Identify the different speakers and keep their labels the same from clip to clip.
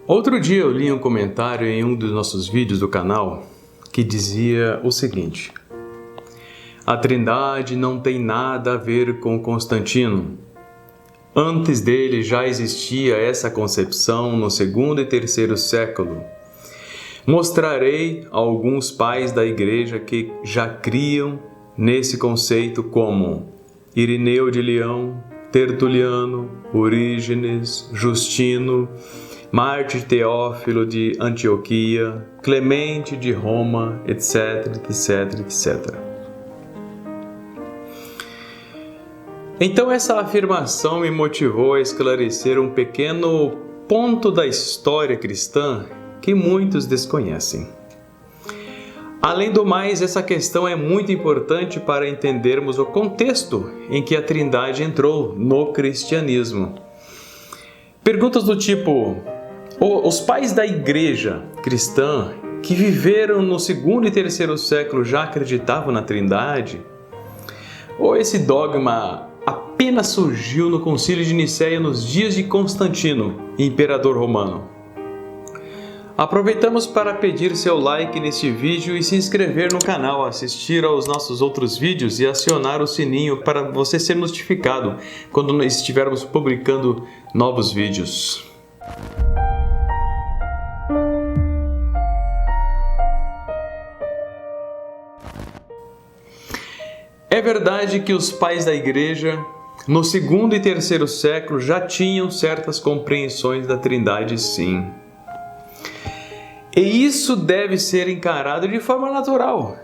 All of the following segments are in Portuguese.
Speaker 1: Outro dia eu li um comentário em um dos nossos vídeos do canal que dizia o seguinte: a Trindade não tem nada a ver com Constantino. Antes dele já existia essa concepção no segundo e terceiro século. Mostrarei alguns pais da Igreja que já criam nesse conceito, como Irineu de Leão, Tertuliano, Orígenes, Justino, Mártir Teófilo de Antioquia, Clemente de Roma, etc, etc, etc. Então essa afirmação me motivou a esclarecer um pequeno ponto da história cristã que muitos desconhecem. Além do mais, essa questão é muito importante para entendermos o contexto em que a Trindade entrou no cristianismo. Perguntas do tipo: os pais da igreja cristã que viveram no segundo e terceiro século já acreditavam na Trindade? Ou esse dogma apenas surgiu no Concílio de Nicéia nos dias de Constantino, imperador romano? Aproveitamos para pedir seu like neste vídeo e se inscrever no canal, assistir aos nossos outros vídeos e acionar o sininho para você ser notificado quando estivermos publicando novos vídeos. É verdade que os pais da Igreja, no segundo e terceiro século, já tinham certas compreensões da Trindade, sim. E isso deve ser encarado de forma natural,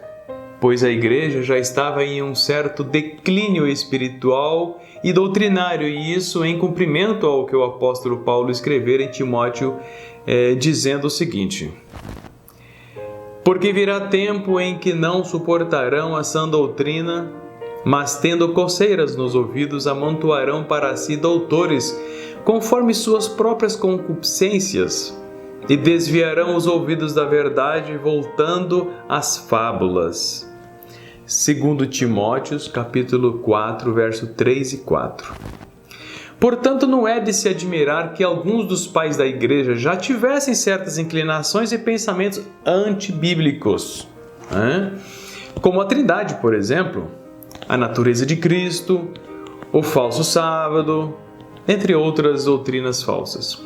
Speaker 1: pois a Igreja já estava em um certo declínio espiritual e doutrinário, e isso em cumprimento ao que o apóstolo Paulo escrevera em Timóteo, dizendo o seguinte: porque virá tempo em que não suportarão a sã doutrina, mas tendo coceiras nos ouvidos, amontoarão para si doutores, conforme suas próprias concupiscências, e desviarão os ouvidos da verdade, voltando às fábulas. 2 Timóteo, capítulo 4, verso 3 e 4. Portanto, não é de se admirar que alguns dos pais da Igreja já tivessem certas inclinações e pensamentos antibíblicos, como a Trindade, por exemplo, a natureza de Cristo, o falso sábado, entre outras doutrinas falsas.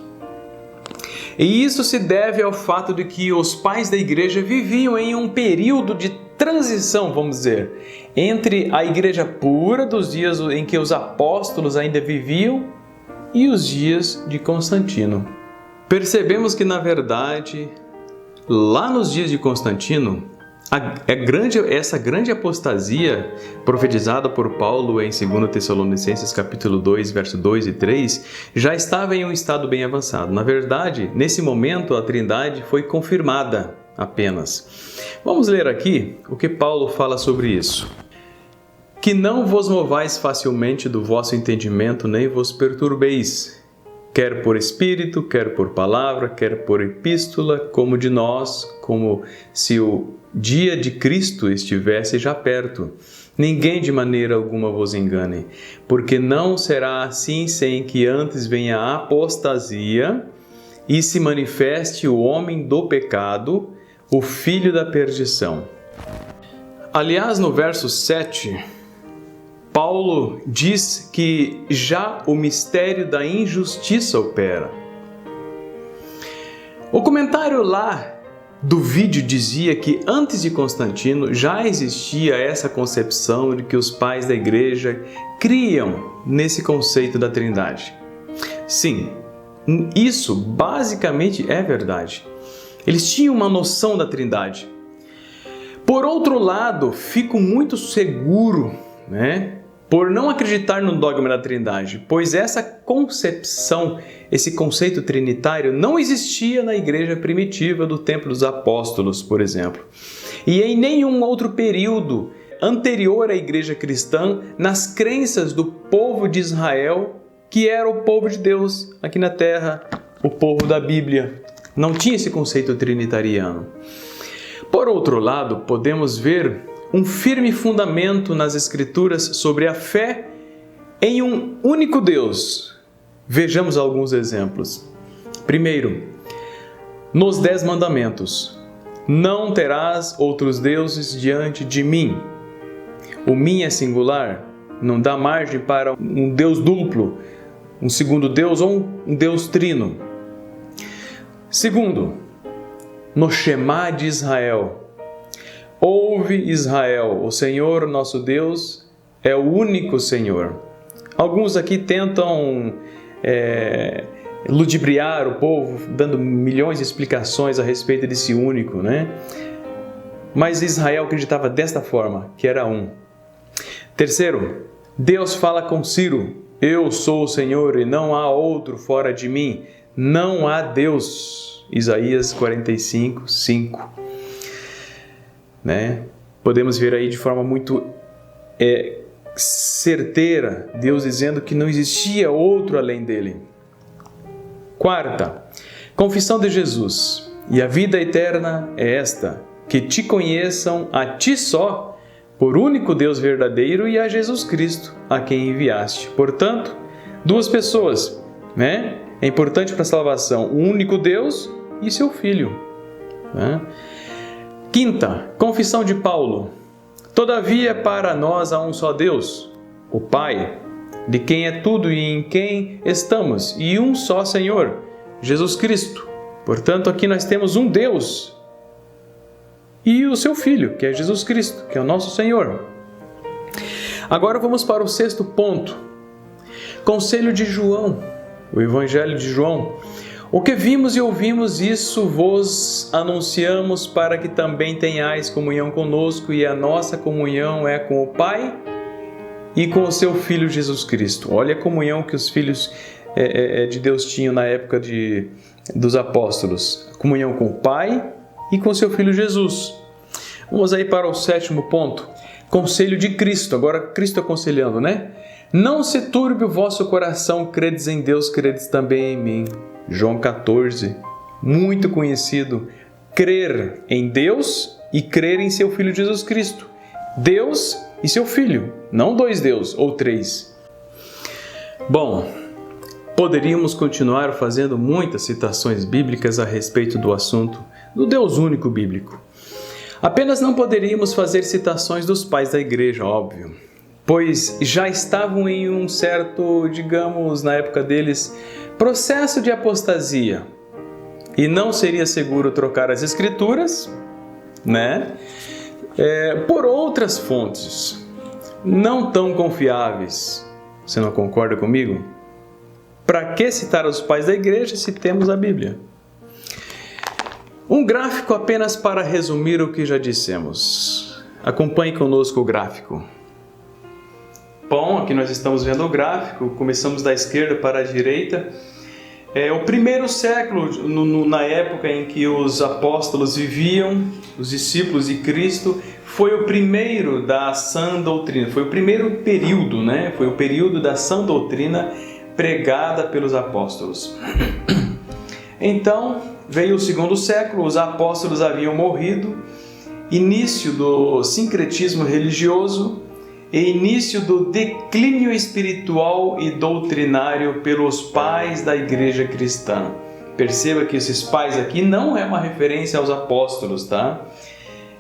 Speaker 1: E isso se deve ao fato de que os pais da Igreja viviam em um período de transição, vamos dizer, entre a Igreja pura dos dias em que os apóstolos ainda viviam e os dias de Constantino. Percebemos que, na verdade, lá nos dias de Constantino, essa grande apostasia profetizada por Paulo em 2 Tessalonicenses capítulo 2, verso 2 e 3, já estava em um estado bem avançado. Na verdade, nesse momento, a Trindade foi confirmada apenas. Vamos ler aqui o que Paulo fala sobre isso. Que não vos movais facilmente do vosso entendimento, nem vos perturbeis, quer por espírito, quer por palavra, quer por epístola, como de nós, como se o dia de Cristo estivesse já perto. Ninguém de maneira alguma vos engane, porque não será assim sem que antes venha a apostasia e se manifeste o homem do pecado, o filho da perdição. Aliás, no verso 7, Paulo diz que já o mistério da injustiça opera. O comentário lá do vídeo dizia que antes de Constantino já existia essa concepção de que os pais da Igreja criam nesse conceito da Trindade. Sim, isso basicamente é verdade. Eles tinham uma noção da Trindade. Por outro lado, fico muito seguro, por não acreditar no dogma da Trindade, pois essa concepção, esse conceito trinitário não existia na igreja primitiva do tempo dos apóstolos, por exemplo, e em nenhum outro período anterior à igreja cristã nas crenças do povo de Israel, que era o povo de Deus aqui na terra, o povo da Bíblia. Não tinha esse conceito trinitariano. Por outro lado, podemos ver um firme fundamento nas Escrituras sobre a fé em um único Deus. Vejamos alguns exemplos. Primeiro, nos 10 mandamentos: não terás outros deuses diante de mim. O mim é singular, não dá margem para um Deus duplo, um segundo Deus ou um Deus trino. Segundo, no Shema de Israel: ouve Israel, o Senhor nosso Deus é o único Senhor. Alguns aqui tentam ludibriar o povo, dando milhões de explicações a respeito desse único, né? Mas Israel acreditava desta forma, que era um. Terceiro, Deus fala com Ciro: eu sou o Senhor e não há outro fora de mim. Não há Deus. Isaías 45, 5. Né? Podemos ver aí de forma muito certeira Deus dizendo que não existia outro além dele. Quarta, confissão de Jesus: e a vida eterna é esta, que te conheçam a ti só, por único Deus verdadeiro, e a Jesus Cristo, a quem enviaste. Portanto, duas pessoas, né? É importante para a salvação: o único Deus e seu Filho. Né? Quinta, confissão de Paulo: todavia para nós há um só Deus, o Pai, de quem é tudo e em quem estamos, e um só Senhor, Jesus Cristo. Portanto, aqui nós temos um Deus e o seu Filho, que é Jesus Cristo, que é o nosso Senhor. Agora vamos para o sexto ponto. Conselho de João, o Evangelho de João: o que vimos e ouvimos, isso vos anunciamos, para que também tenhais comunhão conosco, e a nossa comunhão é com o Pai e com o seu Filho Jesus Cristo. Olha a comunhão que os filhos de Deus tinham na época dos apóstolos: comunhão com o Pai e com o seu Filho Jesus. Vamos aí para o sétimo ponto: conselho de Cristo. Agora Cristo aconselhando, né? Não se turbe o vosso coração, credes em Deus, credes também em mim. João 14, muito conhecido. Crer em Deus e crer em seu Filho Jesus Cristo. Deus e seu Filho, não dois deuses ou três. Bom, poderíamos continuar fazendo muitas citações bíblicas a respeito do assunto do Deus único bíblico. Apenas não poderíamos fazer citações dos pais da igreja, óbvio, pois já estavam em um certo, digamos, na época deles, processo de apostasia. E não seria seguro trocar as escrituras, né? Por outras fontes não tão confiáveis. Você não concorda comigo? Para que citar os pais da igreja se temos a Bíblia? Um gráfico apenas para resumir o que já dissemos. Acompanhe conosco o gráfico. Bom, aqui nós estamos vendo o gráfico, começamos da esquerda para a direita. O primeiro século, na época em que os apóstolos viviam, os discípulos de Cristo, foi o primeiro da sã doutrina, foi o primeiro período, né? Foi o período da sã doutrina pregada pelos apóstolos. Então, veio o segundo século, os apóstolos haviam morrido, início do sincretismo religioso e início do declínio espiritual e doutrinário pelos pais da igreja cristã. Perceba que esses pais aqui não é uma referência aos apóstolos, tá?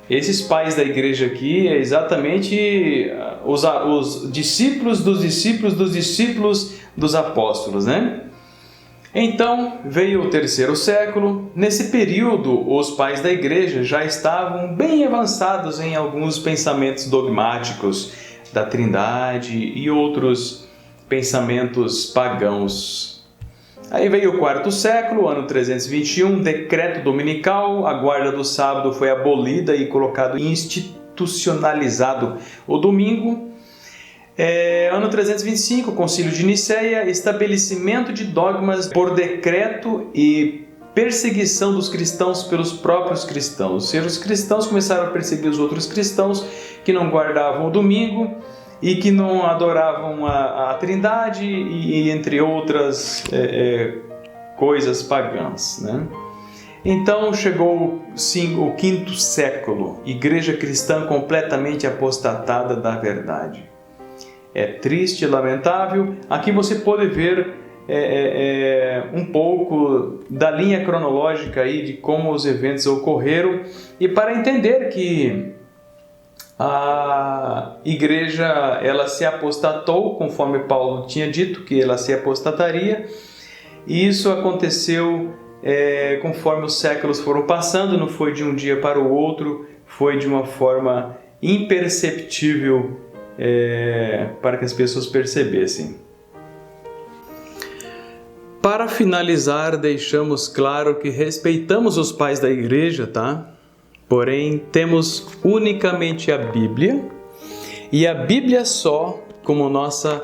Speaker 1: Esses pais da igreja aqui é exatamente os discípulos dos discípulos dos discípulos dos apóstolos, né? Então, veio o terceiro século. Nesse período, os pais da igreja já estavam bem avançados em alguns pensamentos dogmáticos da Trindade e outros pensamentos pagãos. Aí veio o quarto século, ano 321, decreto dominical, a guarda do sábado foi abolida e colocado institucionalizado o domingo. Ano 325, Concílio de Nicéia, estabelecimento de dogmas por decreto e perseguição dos cristãos pelos próprios cristãos. Ou seja, os cristãos começaram a perseguir os outros cristãos que não guardavam o domingo e que não adoravam a Trindade e entre outras coisas pagãs, né? Então chegou sim o quinto século, igreja cristã completamente apostatada da verdade. É triste e lamentável. Aqui você pode ver um pouco da linha cronológica aí de como os eventos ocorreram e para entender que a igreja ela se apostatou, conforme Paulo tinha dito que ela se apostataria, e isso aconteceu conforme os séculos foram passando, não foi de um dia para o outro, foi de uma forma imperceptível para que as pessoas percebessem. Para finalizar, deixamos claro que respeitamos os pais da igreja, tá? Porém, temos unicamente a Bíblia e a Bíblia só como nossa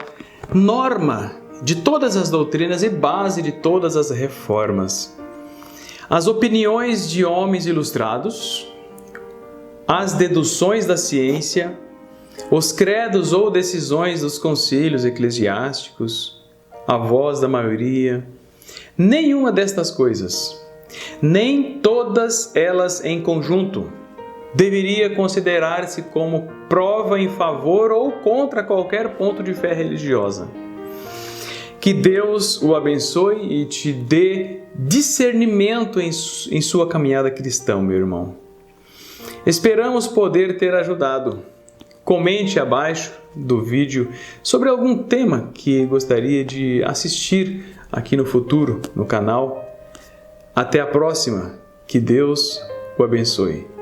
Speaker 1: norma de todas as doutrinas e base de todas as reformas. As opiniões de homens ilustrados, as deduções da ciência, os credos ou decisões dos concílios eclesiásticos, a voz da maioria, nenhuma destas coisas, nem todas elas em conjunto, deveria considerar-se como prova em favor ou contra qualquer ponto de fé religiosa. Que Deus o abençoe e te dê discernimento em sua caminhada cristã, meu irmão. Esperamos poder ter ajudado. Comente abaixo do vídeo sobre algum tema que gostaria de assistir aqui no futuro, no canal. Até a próxima. Que Deus o abençoe.